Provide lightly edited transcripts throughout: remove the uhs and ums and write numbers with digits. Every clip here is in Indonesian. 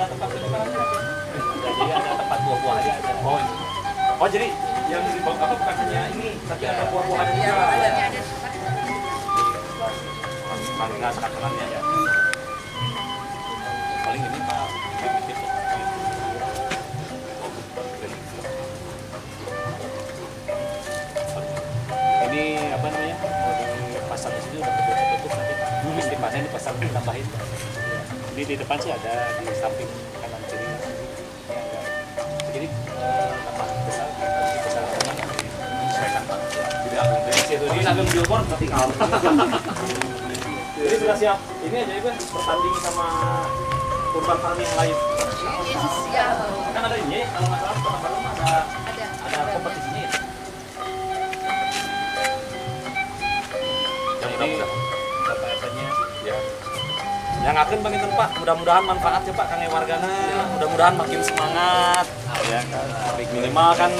tempat penyimpanan aja. Jadi ada tempat buah-buahannya aja. Oh jadi yang di bawah apa bukan hanya ini, tapi ada buah-buahan juga. Ada. Mangga sekarang-sekarangnya ya. Paling ini Pak primitif. Ini apa namanya? Mau dipasang di sini udah tutup nanti. Mesti pasang dipasang tambahin. Ini di depan sih ada di samping kanan kiri. Jadi apa besar kemana? Menyesuaikan Pak. Tidak ada dari situ ini sampai billboard tapi kalau. Jadi sudah siap. Ini aja Ibu bertanding sama urban farming yang lain. Siap. Kan ada ini kalau nggak salah Kota Bandung ada kompetisinya ya. Yang mudah-mudahan apa-apanya ya. Yang akan bang itu Pak, mudah-mudahan manfaat ya Pak kang wargana, mudah-mudahan makin semangat. Ya kan, minimal kan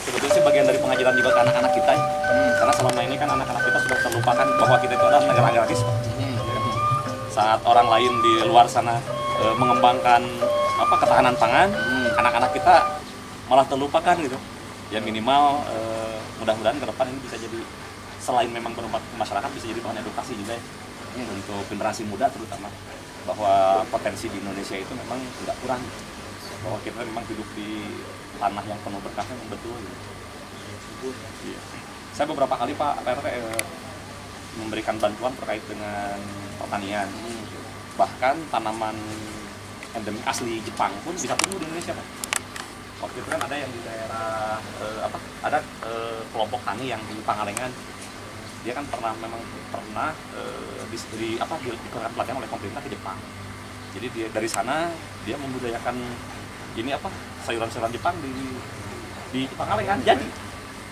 sebetulnya sih bagian dari pengajaran juga ke anak-anak kita ya. Karena selama ini kan anak-anak kita sudah terlupakan bahwa kita itu adalah negara agraris Pak. Saat orang lain di luar sana mengembangkan apa ketahanan pangan, anak-anak kita malah terlupakan gitu. Ya minimal mudah-mudahan ke depan ini bisa jadi selain memang bermanfaat ke masyarakat bisa jadi bahan edukasi juga ya. Untuk generasi muda terutama bahwa potensi di Indonesia itu memang tidak kurang, bahwa kita memang hidup di tanah yang penuh berkahnya memang betul gitu. Iya. Saya beberapa kali Pak RT memberikan bantuan terkait dengan pertanian, bahkan tanaman endemik asli Jepang pun bisa tumbuh di Indonesia Pak. Waktu itu kan ada yang di daerah ada kelompok tani yang di Pangalengan. Dia kan memang pernah diberikan pelatihan oleh pemerintah ke Jepang. Jadi dia dari sana dia membudayakan ini sayuran-sayuran Jepang di Pangalengan jadi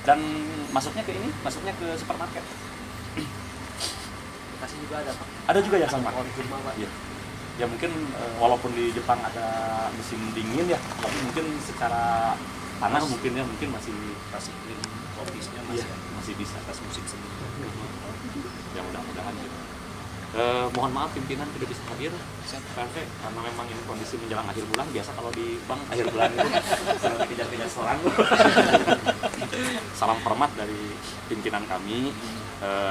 dan masuknya ke supermarket. Bekasi juga ada Pak. Ada juga ya sama. Iya. Ya mungkin walaupun di Jepang ada musim dingin ya, tapi mungkin secara panas mungkin masih iklim tropisnya masih bisa atas musim semi. Ya mudah-mudahan gitu. Mohon maaf pimpinan tidak bisa hadir karena memang ini kondisi menjelang akhir bulan. Biasa kalau di bank akhir bulan itu sering dikejar-kejar seorang. Salam hormat dari pimpinan kami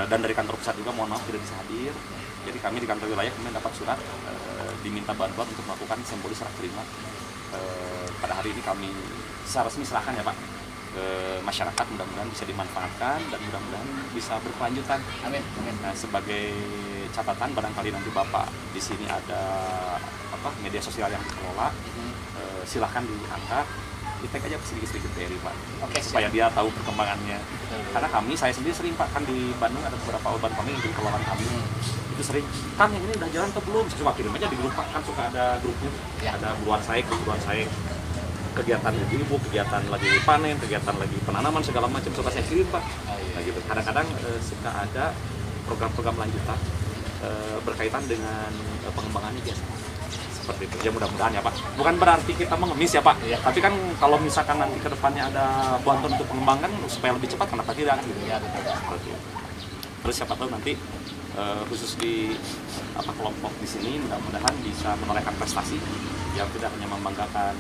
dan dari kantor pusat juga mohon maaf tidak bisa hadir. Jadi kami di kantor wilayah kemarin dapat surat diminta bantuan untuk melakukan simbolis serah terima. Pada hari ini kami secara resmi serahkan ya Pak ke masyarakat, mudah-mudahan bisa dimanfaatkan dan mudah-mudahan bisa berkelanjutan. Amin. Nah, sebagai catatan barangkali nanti Bapak di sini ada media sosial yang dikelola, silahkan diangkat, di-tag aja sedikit-sedikit dari Pak. Oke, supaya dia tahu perkembangannya. Karena saya sendiri sering Pak kan di Bandung ada beberapa urban farming yang dikelola kami. Itu sering, Kang yang ini udah jalan atau belum? Saya cuma kirim aja di grup Pak, kan suka ada grupnya. Ya. Ada buruan saya, kegiatan ibu, kegiatan lagi panen, kegiatan lagi penanaman segala macam suka saya kirim Pak. Nah gitu. Kadang-kadang suka ada program-program lanjutan berkaitan dengan pengembangannya biasa. Seperti itu. Ya mudah-mudahan ya Pak. Bukan berarti kita mengemis ya Pak. Ya. Tapi kan kalau misalkan nanti ke depannya ada bantuan untuk pengembangan supaya lebih cepat kenapa tidak gitu ya. Seperti itu. Terus siapa tahu nanti khusus di kelompok di sini mudah-mudahan bisa menorehkan prestasi yang tidak hanya membanggakan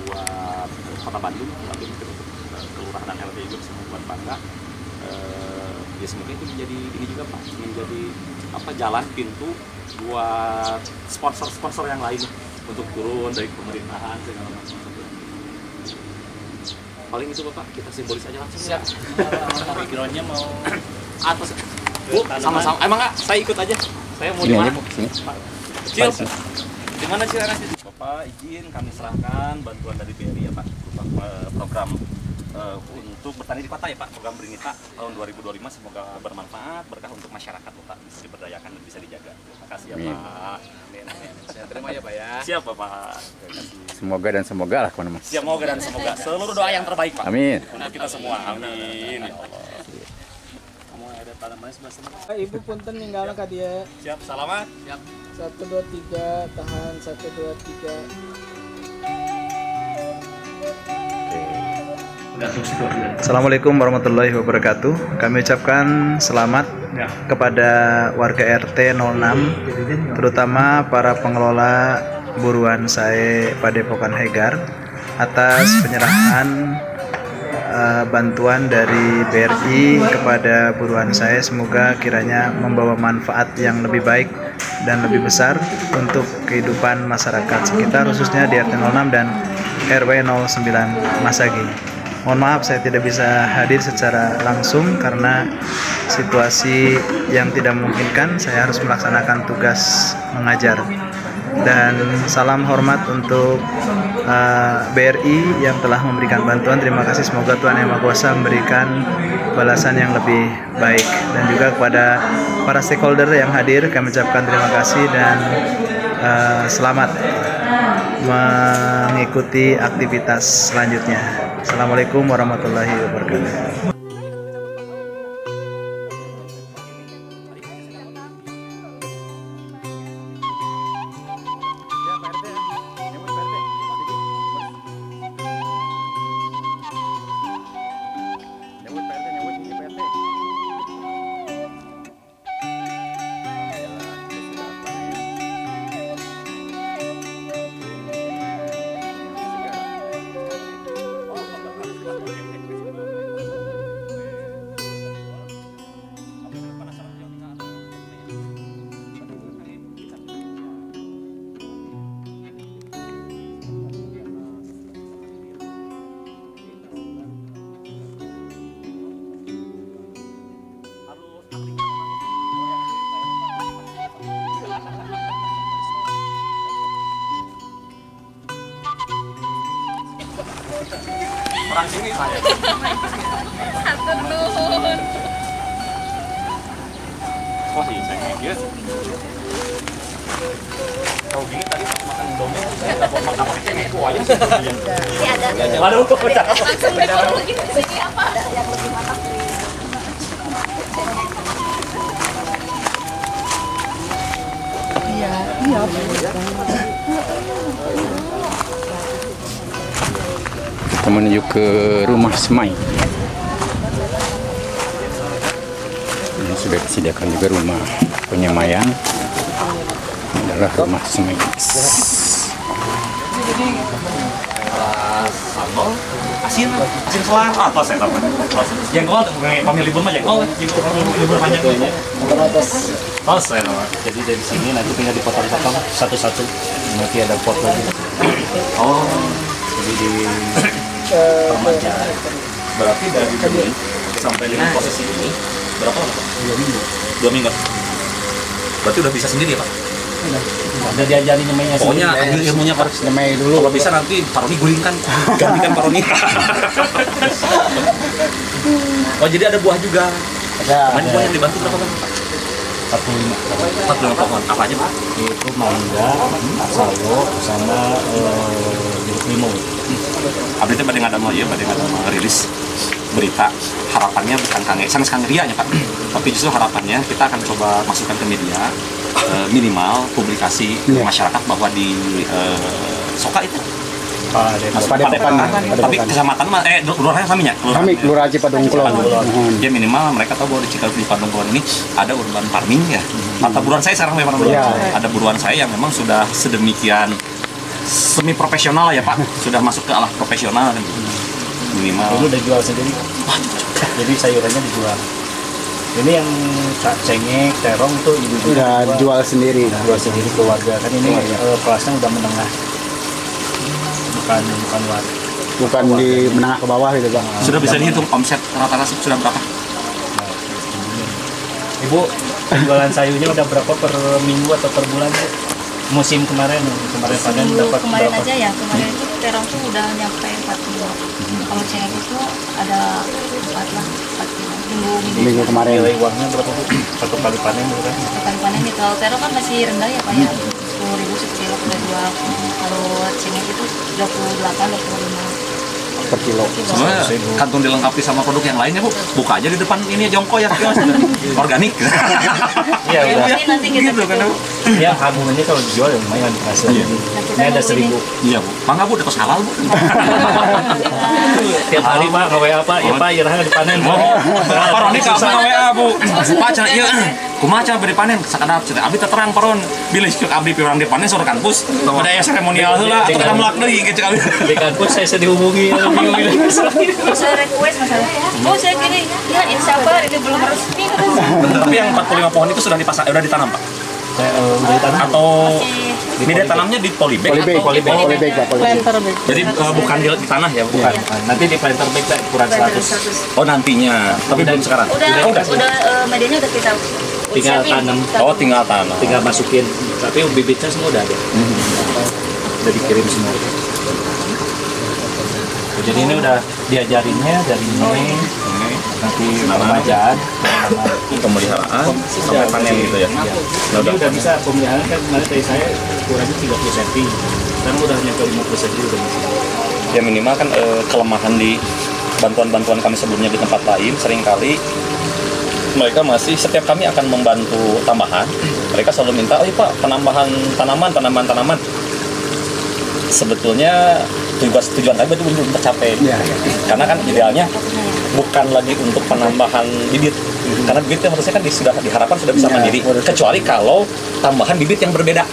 buat Kota Bandung, tapi mungkin untuk kelurahan dan RT juga semua buat bangga. Ya semoga itu menjadi ini juga Pak, menjadi jalan pintu buat sponsor-sponsor yang lain untuk turun dari pemerintahan segala macam. Paling itu Bapak, kita simbolis aja langsung. Siap. Backgroundnya mau atas Bu, sama-sama. Emang nggak? Saya ikut aja. Saya mau di mana? Cil. Di mana Cil? Bapak izin kami serahkan bantuan dari BRI ya Pak, berupa program untuk bertani di kota ya Pak, program Berinita tahun 2025, semoga bermanfaat, berkah untuk masyarakat Bapak, bisa diberdayakan dan bisa dijaga. Terima kasih ya Pak. Amin. saya terima ya Pak ya. Siap Bapak. Semoga dan semoga lah kemana Mas. Semoga dan semoga. Seluruh doa yang terbaik Pak. Amin. Untuk kita semua. Amin. Ya Allah. Ibu punten ninggalna ka dia. Siap, salamat. Siap. 1 2 3 tahan 1 2 3. Assalamualaikum warahmatullahi wabarakatuh. Kami ucapkan selamat kepada warga RT 06, terutama para pengelola buruan saya Padepokan Hegar atas penyerahan bantuan dari BRI kepada buruan saya. Semoga kiranya membawa manfaat yang lebih baik dan lebih besar untuk kehidupan masyarakat sekitar, khususnya di RT 06 dan RW 09 Masagi. Mohon maaf saya tidak bisa hadir secara langsung karena situasi yang tidak memungkinkan. Saya harus melaksanakan tugas mengajar. Dan salam hormat untuk BRI yang telah memberikan bantuan. Terima kasih, semoga Tuhan Yang Maha Kuasa memberikan balasan yang lebih baik. Dan juga kepada para stakeholder yang hadir, kami ucapkan terima kasih dan selamat mengikuti aktivitas selanjutnya. Assalamualaikum warahmatullahi wabarakatuh. Orang sini saya. Hatur nuhun. Wah, iya saya dia. Kalau gini tadi pas makan Indomie, saya nggak mau makan pakai cengek aja sih. Ini ada. Waduh, pecah. Langsung dikasih lagi di sini apa? Ada yang lebih matang. Iya, iya. Kita menuju ke rumah Semai. Ini sudah disediakan juga rumah penyemaian. Ini adalah rumah Semai. Sambal, asin selar. Ah, tos saya tahu. Jengkol, pamil libur mah jengkol. Libur panjang aja. Tos saya tahu. Jadi dari sini nanti tinggal dipotong-potong satu-satu. Nanti ada foto. Oh, Jadi di permajaan. berarti dari dulu sampai dengan posisi ini berapa lama, Pak? 2 minggu. 2 minggu. Berarti udah bisa sendiri ya, Pak? Udah diajarin namanya. Pokoknya ambil ilmunya, Pak. Namanya dulu. Kalau bisa nanti paroni gulingkan, gantikan paroni. Oh, jadi ada buah juga. Ada. Kemarin buah yang dibantu berapa banyak, Pak? 45. 45 pohon. Apa aja, Pak? Itu mangga, sawo, sama jeruk limau. Abdi teh bade ngadamel ieu, bade ngadamel rilis berita. Harapannya bukan sangat ria nya, Pak. Tapi justru harapannya kita akan coba masukkan ke media, minimal publikasi ke masyarakat bahwa di Soka itu Padepokan. tapi kecamatan mah lurahnya saminya. Kami Kelurahan Cipadung Kulon. Ya minimal mereka tahu bahwa di Cipadung Kulon ini ada urban farming ya. Mata buruan saya sekarang memang ada buruan saya yang memang sudah sedemikian semi profesional ya, Pak. Sudah masuk ke arah profesional kan. Minimal. Dulu udah jual sendiri. Jadi sayurannya dijual. Ini yang cengek, terong tuh ibu Udah jual sendiri. jual sendiri keluarga. Kan ini kelasnya udah menengah. Bukan warga. Bukan di menengah ke bawah gitu, Bang. Sudah bisa dihitung omset rata-rata sudah berapa? Ibu, penjualan sayurnya udah berapa per minggu atau per bulan? Musim kemarin panen dapat Kemarin berapa? aja ya, kemarin itu terong tuh udah nyampe 4 kilo. Kalau cengek itu ada 4 lah, 4 kilo. Minggu kemarin. Nilai uangnya berapa, Bu? Satu kali panen gitu kan? Sekali panen nih, kalau terong kan masih rendah ya Pak ya, 10.000 sekilo udah jual. Kalau cengek itu 28-25 Per kilo. Sebenarnya kantung dilengkapi sama produk yang lainnya, Bu. Buka aja di depan ini jongko ya, kios. Organik. Iya, udah. Nanti kita Gitu kan, Bu. Ya agung ini kalau dijual ya lumayan hasilnya. Ini ada 1.000. Iya bu, mangga bu, dekat halal bu. Tiap hari Pak nge-WA Pak, ya Pak irahnya dipanen. Paron ini kamu WA bu, pacar iya, kumaha beri panen, sakadap cerita abdi terang paron, bila cek abdi pirang dipanen sore kampus, pada ya seremonial heula, atau kada melak deui ke cek abdi. Di kampus saya dihubungi, Saya request masalah. Oh saya gini, ya insya Allah ini belum resmi. Tapi yang 45 pohon itu sudah dipasang, udah ditanam pak? udah ditanam Atau media tanamnya di polybag? Polybag Pak, polybag. Jadi bukan di tanah ya? bukan. Nanti di planter bag Pak, ukuran 100. Oh nantinya, tapi belum sekarang? Udah medianya udah kita Tinggal siapin. tanam. Oh tinggal tanam. Tinggal masukin, tapi bibitnya semua udah ada. Udah dikirim semua. Jadi ini udah diajarinnya dari ini, nanti pemajaan, Pemeliharaan sampai panen gitu ya? Nah, udah bisa pemeliharaan kan kemarin dari saya ukurannya 30 cm, sekarang udah nyampe 50 cm udah bisa. Ya minimal kan kelemahan di bantuan-bantuan kami sebelumnya di tempat lain seringkali mereka masih setiap kami akan membantu tambahan, mereka selalu minta, oh iya Pak penambahan tanaman. Sebetulnya tujuan kami itu belum tercapai, karena kan idealnya bukan lagi untuk penambahan bibit, karena bibit itu harusnya kan sudah diharapkan sudah bisa mandiri, kecuali kalau tambahan bibit yang berbeda,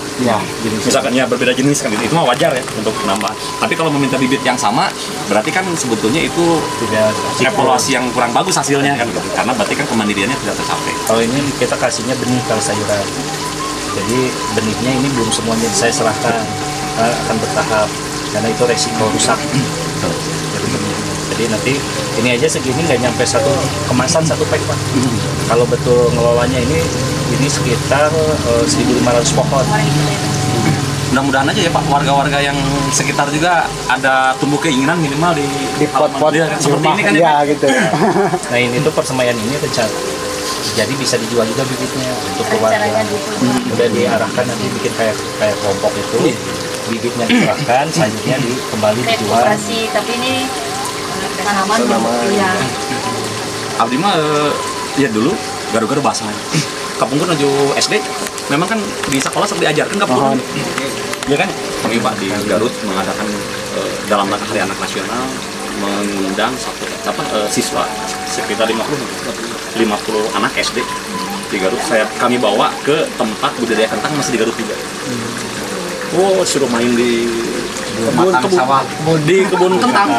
misalkan ya berbeda jenis kan itu mah wajar ya untuk penambahan. Tapi kalau meminta bibit yang sama, berarti kan sebetulnya itu Tidak evaluasi yang kurang bagus hasilnya kan, karena berarti kan kemandiriannya tidak tercapai. Kalau ini kita kasihnya benih kalau sayuran, jadi benihnya ini belum semuanya saya serahkan, akan bertahap karena itu resiko rusak. Jadi benihnya. Jadi nanti ini aja segini nggak nyampe satu kemasan satu pack Pak. Kalau betul ngelolanya ini sekitar 1.500 pohon. Mudah-mudahan aja ya Pak, warga-warga yang sekitar juga ada tumbuh keinginan minimal Di pot-pot dia, seperti ini kan ya gitu. Nah ini tuh persemaian ini rencana. Jadi bisa dijual juga bibitnya untuk keluarga. Udah diarahkan nanti bikin kayak kelompok itu. Bibitnya diserahkan, sayurnya kembali Kayak dijual. koperasi, tapi ini tanaman ya. Abdi mah ya dulu garu-garu basah. Kapungkur menuju SD, memang kan di sekolah sering diajarkan kapungkur. Ya kan, kami Pak di Garut mengadakan dalam rangka Hari Anak Nasional mengundang siswa sekitar 50 anak SD di Garut. Kami bawa ke tempat budidaya kentang masih di Garut juga. Oh, suruh main di kebun kentang,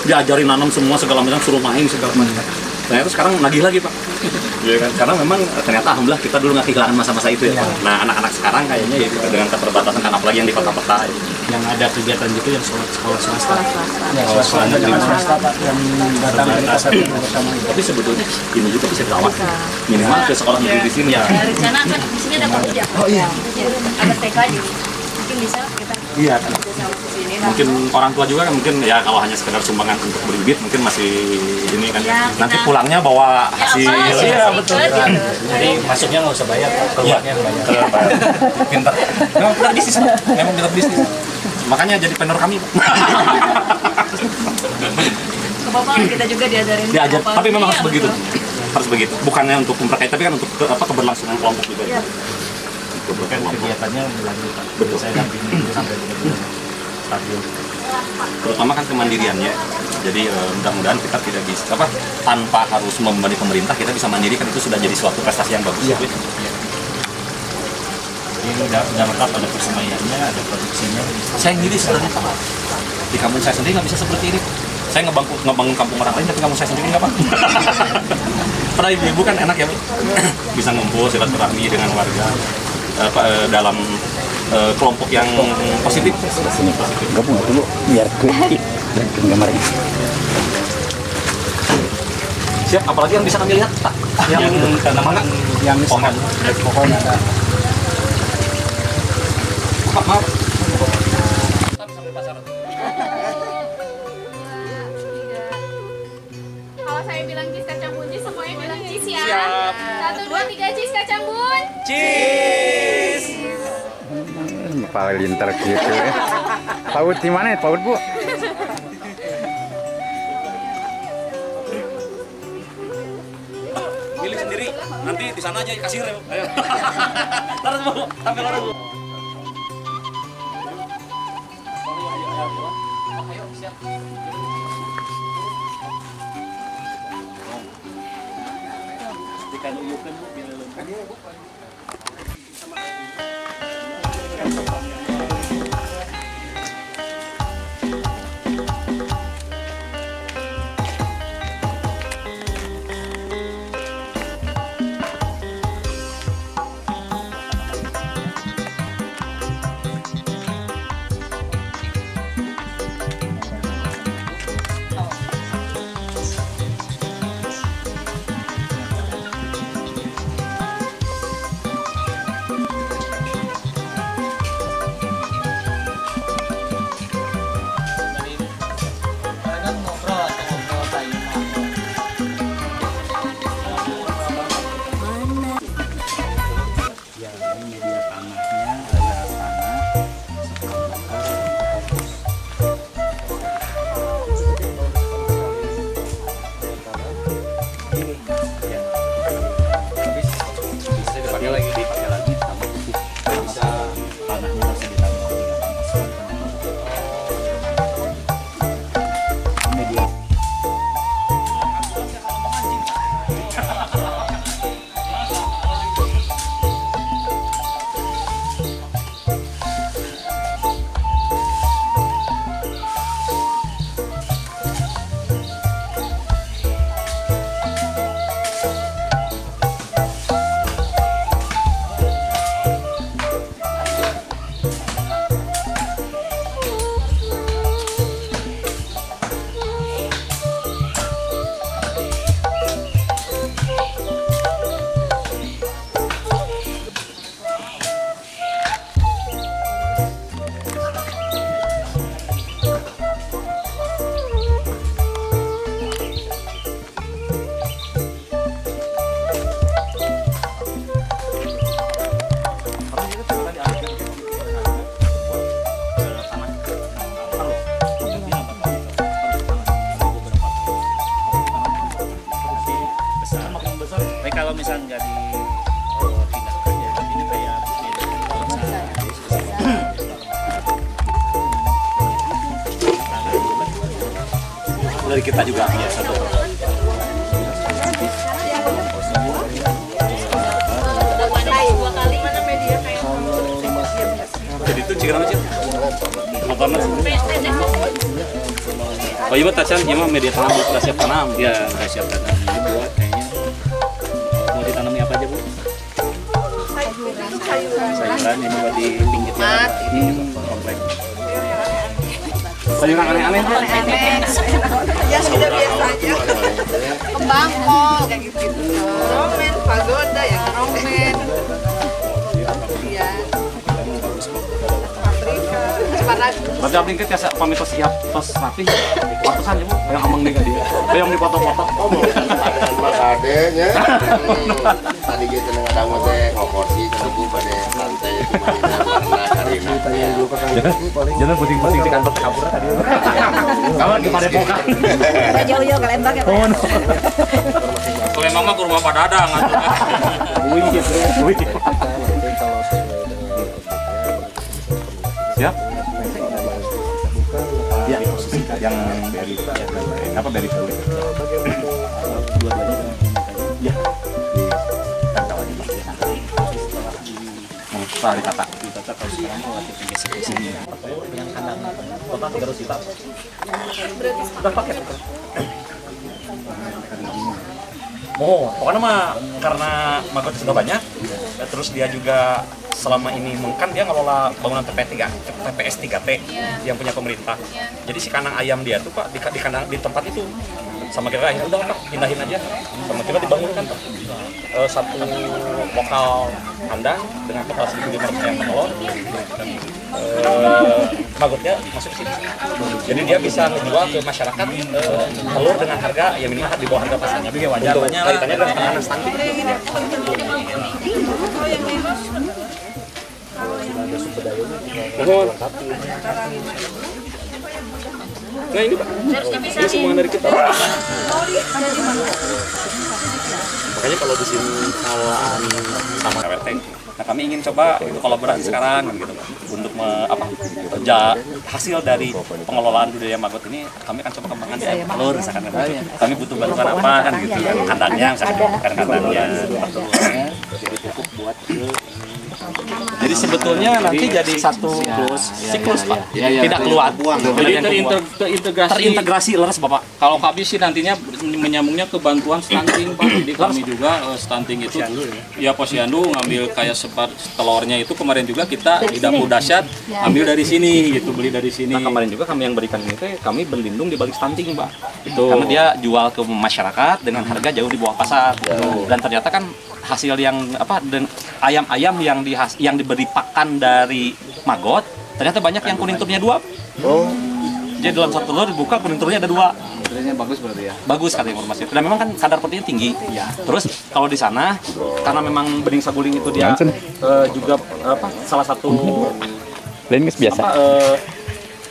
diajarin nanam semua segala macam, suruh main segala macam. Ternyata sekarang nagih lagi Pak, ya kan? Karena memang ternyata alhamdulillah kita dulu nggak kehilangan masa-masa itu ya Pak. Nah anak-anak sekarang kayaknya ya dengan keterbatasan kan apalagi yang di kota-kota ya. Yang ada kegiatan gitu yang sekolah swasta. Sekolah Negeri Swasta Pak yang datang dari pasar bersama. Tapi sebetulnya ini juga bisa dirawat minimal ke sekolah negeri di sini ya. Ya rencana kan di sini ada pemujak. Oh iya. Ada TK juga. Mungkin bisa kita kerjasama ke sini. Mungkin orang tua juga kan mungkin ya kalau hanya sekedar sumbangan untuk beli bibit mungkin masih ini kan Ya, nanti kita- pulangnya bawa hasil. Iya betul. Jadi masuknya nggak usah bayar, keluarnya yang bayar. Pintar. Memang pintar bisnis, Pak. Memang pintar bisnis. Makanya jadi vendor kami, Pak. Ke Bapak kita juga diajarin. Diajar, Bapak. tapi memang Iya, harus begitu. betul. Harus begitu. Bukannya untuk memperkaya, tapi kan untuk keberlangsungan kelompok juga. Iya. Kan kegiatannya berlanjut. Betul. Saya dampingi dulu sampai benar-benar stabil. Terutama kan kemandiriannya. Jadi mudah-mudahan kita tidak bisa tanpa harus membebani pemerintah, kita bisa mandiri kan itu sudah jadi suatu prestasi yang bagus. Ini udah lengkap, ada persemaiannya, ada produksinya. Saya sendiri sebenarnya Pak. Di kampung saya sendiri nggak bisa seperti ini. Saya ngebangun kampung orang lain, tapi kampung saya sendiri nggak Pak. Pada ibu-ibu kan enak ya Pak. Bisa ngumpul silaturahmi dengan warga dalam kelompok yang positif. Gabung dulu biar ke gambarnya. Siap, apalagi yang bisa kami lihat Pak? Yang tanaman Yang pohon. pohon ada. Maaf. Kalau saya bilang cheese kacang buncis, semuanya bilang cheese ya. Siap. 1, 2, 3 cheese kacang bun. Cheese. Paling lintar gitu ya. Paut di mana ya? Paut Bu? Milih sendiri. Nanti di sana aja kasir ya. Ayo. Taruh mau tampil orang. Ayo siap. Dikan uyukeun Bu biar leumpah. Kalau misalnya nggak dipindahkan ya ini kayak dari kita juga ya satu. Jadi itu cikirana sih. Motornya. Oh iya tacan gimana media tanam udah siap tanam? ya udah siap tanam ini buat kayaknya mau ditanami apa aja Bu? Sayuran ini buat di pinggir jalan komplek. Sayuran aneh-aneh. Ya sudah biasa aja. Kembang kol kayak gitu. Romen, pagoda ya romen. Iya. Berarti abdi ke tiasa pamit siap tos rapi. Patosan ya Bu, yang amang nih dia. Yang di foto-foto. Mas adenya. Tadi gitu nang ada mah teh ngoporsi cebu pada santai itu mana karena karina. Jangan puting-puting di kantor kabur tadi. Kawan di Padepokan. Jauh-jauh ke Lembang ya Pak. Ke Lembang mah ke rumah Pak Dadang atuh. Wih. Siap? Ya, yang dari apa dari dulu? Dua-duanya Ya. Tata lagi. Mau ditata. ditata kalau sekarang mau lagi geser ke sini dengan kandang Total 300 juta. Udah paket. Oh, pokoknya mah karena magotnya sudah banyak, terus dia juga selama ini kan dia ngelola bangunan TPS 3T yang punya pemerintah. Jadi si kandang ayam dia tuh Pak di kandang di tempat itu sama kita akhirnya udah Pak pindahin aja sama kita dibangunkan Pak satu lokal kandang dengan total 1.500 ayam telur. Magotnya masuk ke sini. Jadi dia bisa menjual ke masyarakat telur dengan harga yang minimal di bawah harga pasarnya. Tapi wajar kaitannya dengan penanganan stunting. Mohon. Nah ini Pak, ini semua dari kita. Makanya kalau di sini pengelolaan sama KWT, nah kami ingin coba kolaborasi sekarang gitu untuk kerja hasil dari pengelolaan budidaya maggot ini kami akan coba kembangkan di ayam telur misalkan gitu. Kami butuh bantuan apa kan gitu, kandangnya misalkan kandangnya telurnya jadi cukup buat jadi sebetulnya nanti jadi satu siklus Pak, tidak keluar. Jadi terintegrasi leres Bapak. Kalau kami sih nantinya menyambungnya ke bantuan stunting Pak. Jadi kami juga stunting itu ya posyandu ngambil kayak telurnya itu kemarin juga kita di dapur dahsyat ambil dari sini gitu, beli dari sini. Nah kemarin juga kami yang berikan ini kami berlindung di balik stunting Pak. Itu karena dia jual ke masyarakat dengan harga jauh di bawah pasar. Dan ternyata kan hasil yang ayam-ayam yang diberi pakan dari maggot ternyata banyak yang kuning turunnya 2. Jadi dalam satu telur dibuka kuning turunnya ada 2. Sebenarnya bagus berarti ya. Bagus kata informasi. Dan memang kan kadar proteinnya tinggi. Ya. Terus kalau di sana karena memang bening saguling itu dia juga salah satu biasa.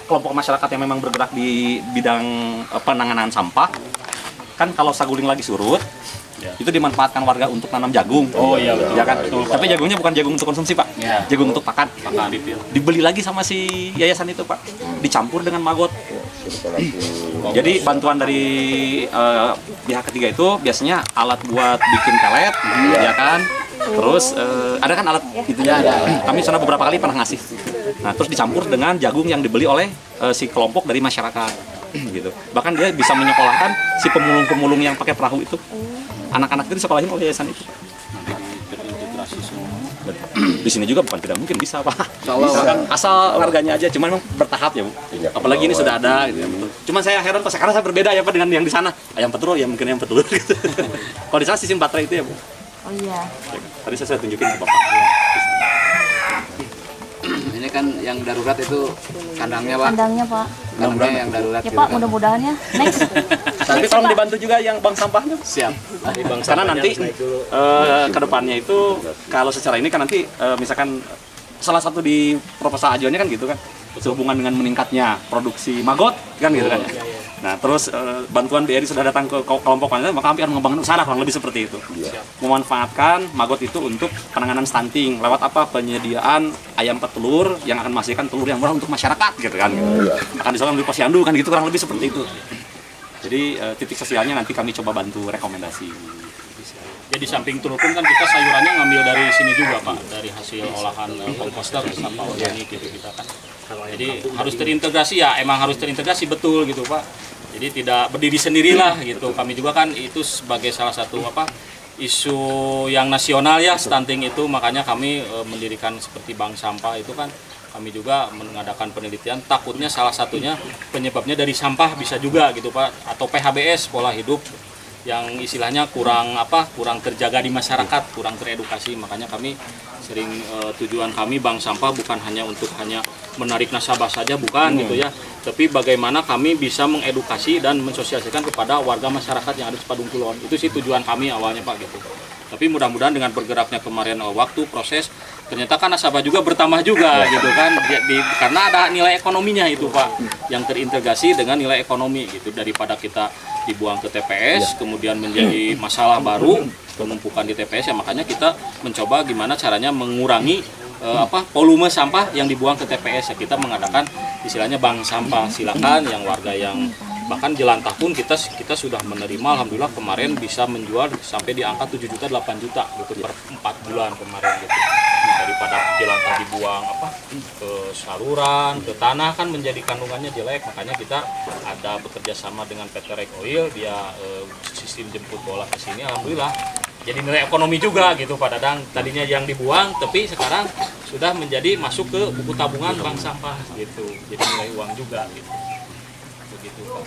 Kelompok masyarakat yang memang bergerak di bidang penanganan sampah. Kan kalau saguling lagi surut itu dimanfaatkan warga untuk tanam jagung. Oh iya betul. Ya kan? Betul. Tapi jagungnya bukan jagung untuk konsumsi Pak. Ya. Jagung untuk pakan. Dibeli lagi sama si yayasan itu Pak. Dicampur dengan maggot. Jadi bantuan dari pihak ketiga itu biasanya alat buat bikin pelet, ya kan? Terus ada kan alat itunya ada. Kami sana beberapa kali pernah ngasih. Nah terus dicampur dengan jagung yang dibeli oleh si kelompok dari masyarakat. Gitu. Bahkan dia bisa menyekolahkan si pemulung-pemulung yang pakai perahu itu. Anak-anak itu disekolahin oleh yayasan itu. Di sini juga bukan tidak mungkin bisa Pak. Asal warganya aja, cuman memang bertahap ya Bu. Apalagi ini sudah ada gitu ya. Cuman saya heran Pak, sekarang saya berbeda ya Pak dengan yang di sana. Ayam petelur ya mungkin ayam petelur gitu. Kalau di sana sistem baterai itu ya Bu. Oh iya. Tadi saya tunjukin ke Bapak. Ini kan yang darurat itu kandangnya Pak. Kandangnya Pak. Kandangnya yang darurat. Ya Pak, mudah-mudahan ya. Next. Tapi tolong dibantu juga yang bank sampahnya. Siap. Karena nanti ke depannya itu kalau secara ini kan nanti misalkan salah satu di proposal ajuannya kan gitu kan sehubungan dengan meningkatnya produksi maggot kan gitu kan. Nah terus bantuan BRI sudah datang ke kelompok wanita, maka kami akan mengembangkan usaha kurang lebih seperti itu. Memanfaatkan maggot itu untuk penanganan stunting lewat apa penyediaan ayam petelur yang akan menghasilkan telur yang murah untuk masyarakat gitu kan. Akan disoalkan di posyandu kan gitu kurang lebih seperti itu. Jadi titik sosialnya nanti kami coba bantu rekomendasi. Jadi samping telur pun kan kita sayurannya ngambil dari sini juga Pak, dari hasil olahan komposter sampah organik gitu kita kan. Jadi harus terintegrasi ya, emang harus terintegrasi betul gitu Pak. Jadi tidak berdiri sendirilah gitu. Kami juga kan itu sebagai salah satu isu yang nasional ya stunting itu, makanya kami mendirikan seperti bank sampah itu kan. Kami juga mengadakan penelitian, takutnya salah satunya penyebabnya dari sampah bisa juga gitu Pak, atau PHBS pola hidup yang istilahnya kurang terjaga di masyarakat, kurang teredukasi. Makanya kami sering tujuan kami bank sampah bukan hanya untuk menarik nasabah saja, bukan gitu ya, tapi bagaimana kami bisa mengedukasi dan mensosialisasikan kepada warga masyarakat yang ada di Padung Kulon. Itu sih tujuan kami awalnya Pak gitu. Tapi mudah-mudahan dengan bergeraknya kemarin waktu proses, ternyata kan nasabah juga bertambah juga gitu kan, karena ada nilai ekonominya itu Pak, yang terintegrasi dengan nilai ekonomi gitu, daripada kita dibuang ke TPS kemudian menjadi masalah baru penumpukan di TPS ya. Makanya kita mencoba gimana caranya mengurangi volume sampah yang dibuang ke TPS ya. Kita mengadakan istilahnya bank sampah. Silakan yang warga yang bahkan jelantah pun kita sudah menerima, alhamdulillah kemarin bisa menjual sampai di angka 7 juta 8 juta gitu per 4 bulan kemarin gitu. Daripada jelantah dibuang ke saluran, ke tanah kan menjadi kandungannya jelek. Makanya kita ada bekerja sama dengan PT Rek Oil, dia sistem jemput bola ke sini, alhamdulillah jadi nilai ekonomi juga gitu Pak Dadang. Tadinya yang dibuang tapi sekarang sudah menjadi masuk ke buku tabungan bank sampah gitu, jadi nilai uang juga gitu. Begitu Pak.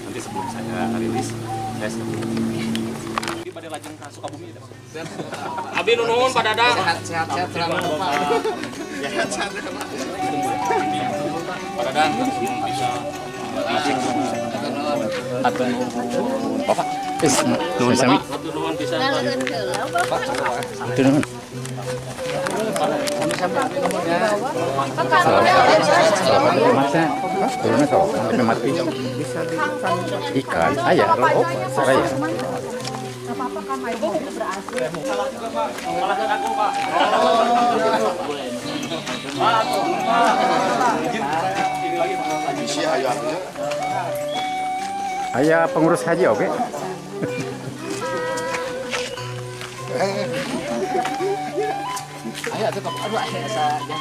Nanti sebelum saya rilis, saya di pada lajeng ke Sukabumi ya. Abi nuhun Pak Dadang. Sehat-sehat selamat Pak. Pak Dadang bisa Atur nuhun. Bapak. Nuhun sami. Atur nuhun pisan. Itu nuhun. Masnya, turunnya sok, sampai mati. Ikan, ayah, oh, saya. Ayah pengurus haji oke. Ayo tetap aduh ayo saja.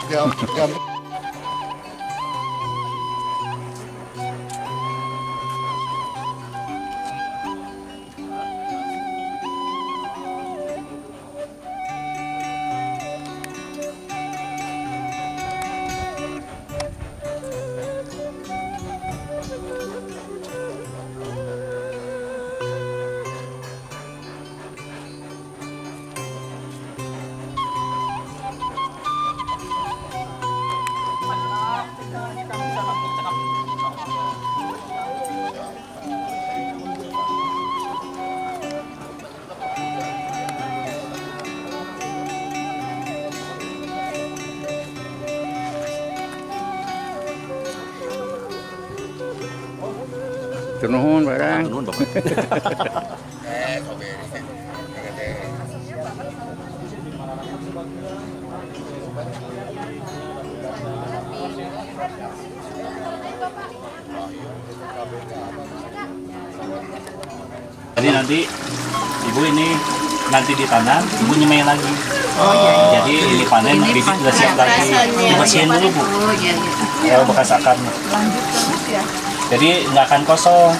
Nuhun barang. Nuhun Bapak. Jadi nanti ibu ini nanti ditanam, ibu nyemai lagi. Oh iya. Jadi ini panen, bibit udah siap lagi. Dibersihin dulu bu. Oh iya gitu. Ya bekas akarnya. Jadi nggak akan kosong.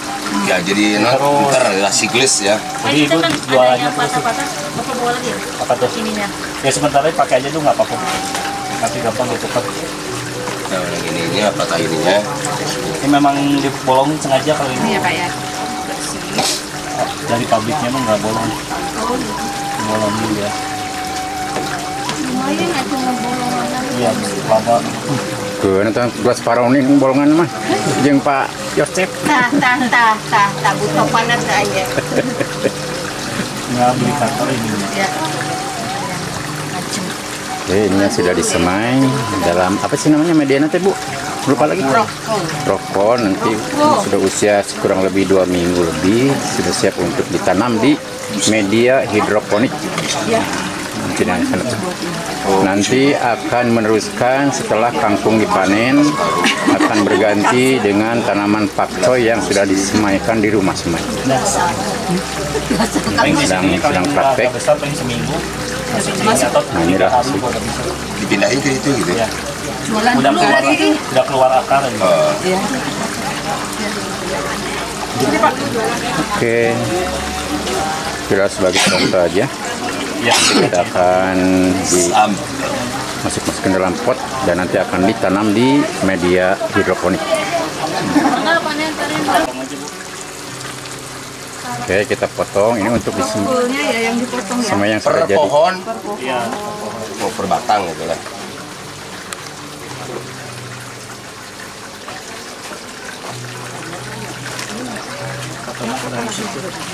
Ya jadi ntar ya siklis ya. Jadi ibu jualannya terus. Patah-patah, Bapak bawa lagi ya? Apa tuh? Ininya. Ya sementara pakai aja dulu nggak apa-apa. Nanti gampang ditukar. Nah yang ini apa ininya? Ini memang dibolongin sengaja kalau ini. Iya Pak ya. Dari pabriknya emang nggak bolong. Oh gitu. Bolongin ya. Lumayan nggak cuma bolongan. Iya, lama. Ke nonton dua separuh ini bolongan mah. Jeung Pak Yosep. Tah butuh panas aja. Nggak beli kantor ini. Ya. Oke, ini sudah disemai dalam apa sih namanya medianya teh Bu? Lupa lagi. Rokok nanti sudah usia kurang lebih 2 minggu lebih sudah siap untuk ditanam di media hidroponik. Nanti akan meneruskan setelah kangkung dipanen akan berganti dengan tanaman pakcoy yang sudah disemaikan di rumah semai. Sedang praktek. Nah, ini dah hasil. Dipindahin ke itu gitu ya. Udah keluar akar ini. Oke. Kira sebagai contoh aja. Ya, kita akan masuk-masukin dalam pot dan nanti akan ditanam di media hidroponik. Oke, kita potong ini untuk Fullnya ya yang dipotong ya. sama yang Per sudah jadi. pohon. Iya. Oh, per batang gitu lah.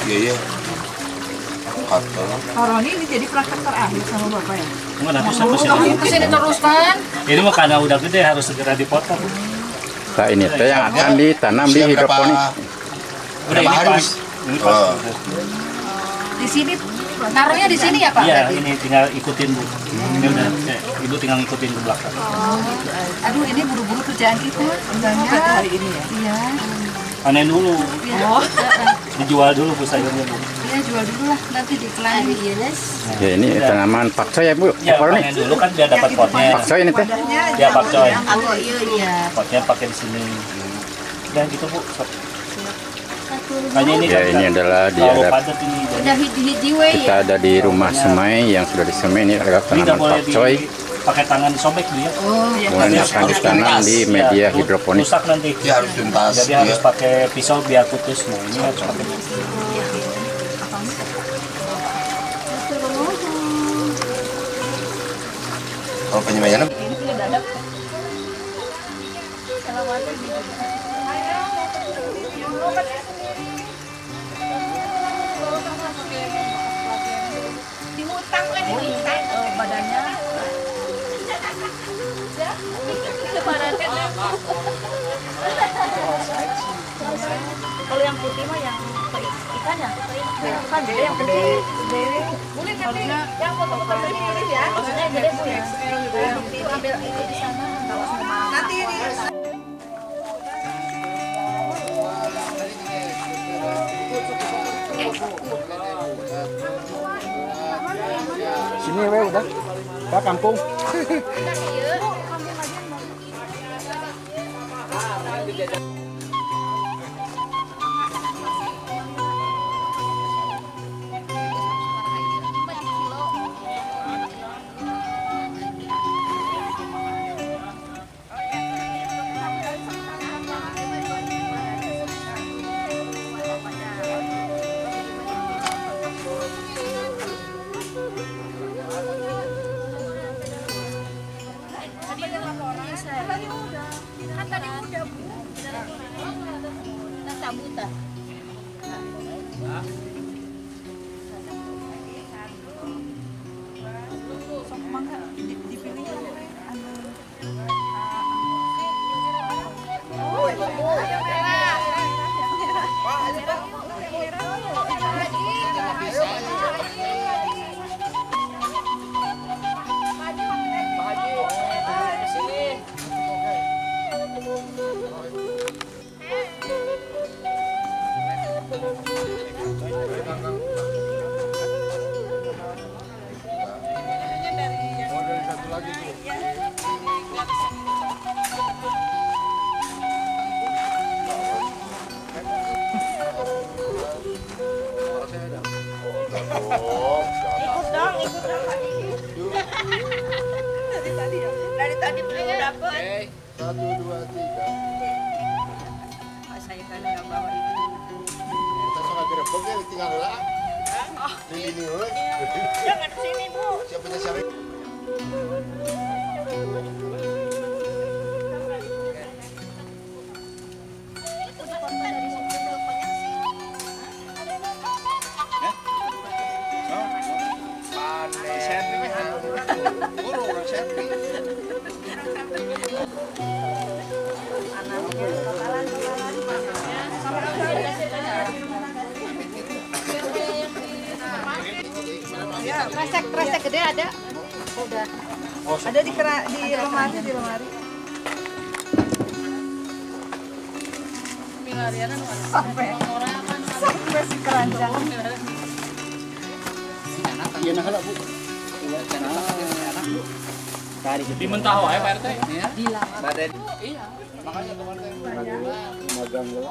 Iya. Kalau ini jadi praktek terakhir sama Bapak ya? Enggak ada kesini terus kan? Ini mah karena udah gede harus segera dipotong. Nah, ini teh yang akan ditanam di hidroponik. Udah ini pas. Ini pas. Di sini naruhnya di sini ya Pak? Iya, ini tinggal ikutin Bu. Ini udah, Ibu tinggal ikutin ke belakang. Oh, aduh ini buru-buru kerjaan kita. Enggak hari ini ya? Iya. Panen dulu. Oh. Dijual dulu Bu sayurnya Bu. Iya jual dulu lah, nanti dikelani. Ya ini tanaman pakcoy ya Bu. Ya, Apa panen dulu kan biar dapat potnya. Pakcoy ini teh. Ya pakcoy. Oh iya. Potnya pakai di sini. Dan gitu Bu. Makanya ini Ya ini adalah di terlalu ada Udah padat ini. kita ada di rumah semai yang sudah disemai ini adalah Ini nggak tanaman boleh pakcoy. pakai tangan disobek Bu ya. Oh iya. Kemudian akan ditanam di media hidroponik. Rusak nanti. Ya harus tuntas. Jadi harus pakai pisau biar putus. Nah ini harus pakai. Kalau penyemaiannya Kalau yang putih mah yang ikan ya? Kan gede yang gede. Boleh tapi yang foto-foto ini ya. Maksudnya gede Bu ya. Itu ambil itu di sana. Nanti ini. Sini we udah. Ke kampung. Ikut dong. Dari tadi belum dapat. 1, 2, 3. Saya kan udah bawa itu. Kita soal gerebek ya tinggal lah. Di sini euy. Jangan di sini, Bu. Siapa siapa? Kresek gede ada? Udah. Ada di lemari. Sampai si keranjang. Iya nah Bu. Di mentah wae Pak RT. Di lama. Badan. Iya. Makanya kemarin Magang lo.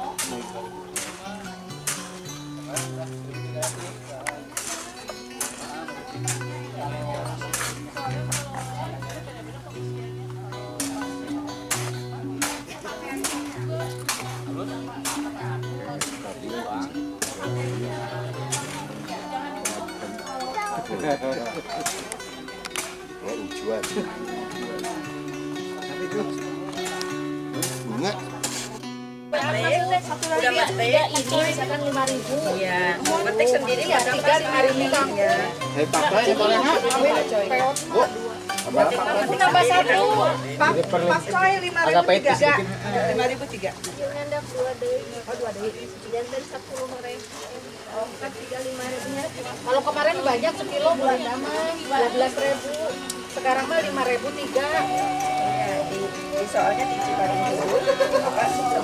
Ujuan. Tapi itu bunga. Udah batik ini misalkan 5.000. Iya. Batik sendiri ya 5.000. Ya. Saya pakai ya boleh enggak? Bu. Nanti nambah satu. Pakai 5.000 3. 5.000 3. Ngendap 2 deui. Oh 2 deui. Dan dari 10.000. Oh, kan 35.000-nya. Kalau kemarin banyak sekilo bulan damai 12.000. Sekarang mah 5.000 3. Iya, di soalnya di Ciparing dulu.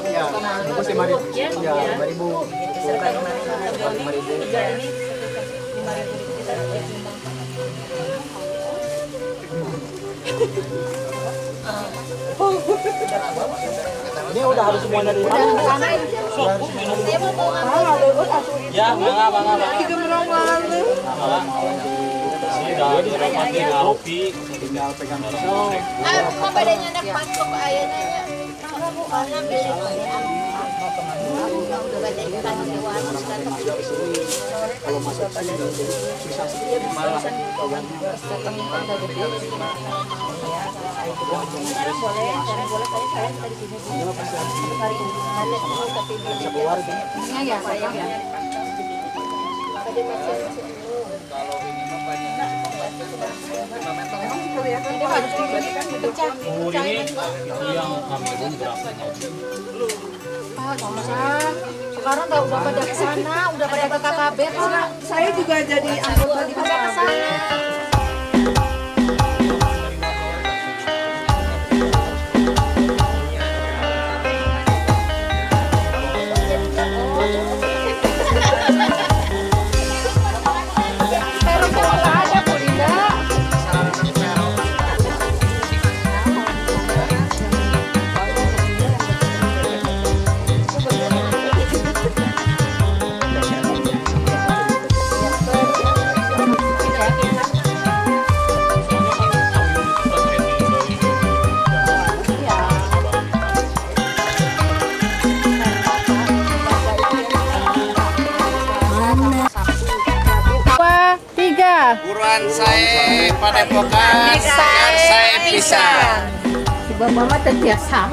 Ya, itu 5.000. Ya, 5.000. Serta 5.000. Ini 5.000 kita timbang. Ini udah harus semua dari Udah sana dia mau bawa Ya, bangga. Tiga merong Sini dah dirapati ngaropi, tinggal pegang apa bedanya anak masuk ayahnya? Bu, ngambil itu. Udah baca ikan hewan sekarang kalau masak sini susah dia bisa datang ada gede. Sekarang boleh saya dari sini. Hari ini tapi keluar ya. Ya, saya ya. Makanya vaksin dulu. Kalau ini mah panjangnya 5 meter. Ini harus dipecah. Oh ini itu yang kami belum berapa Pak, susah. Sekarang udah pada ke sana, udah pada ke KKB, Pak. Saya juga jadi anggota di pada ke sana. Buruan saya Padepokan, saya pisah. Si Bapak mah terbiasa.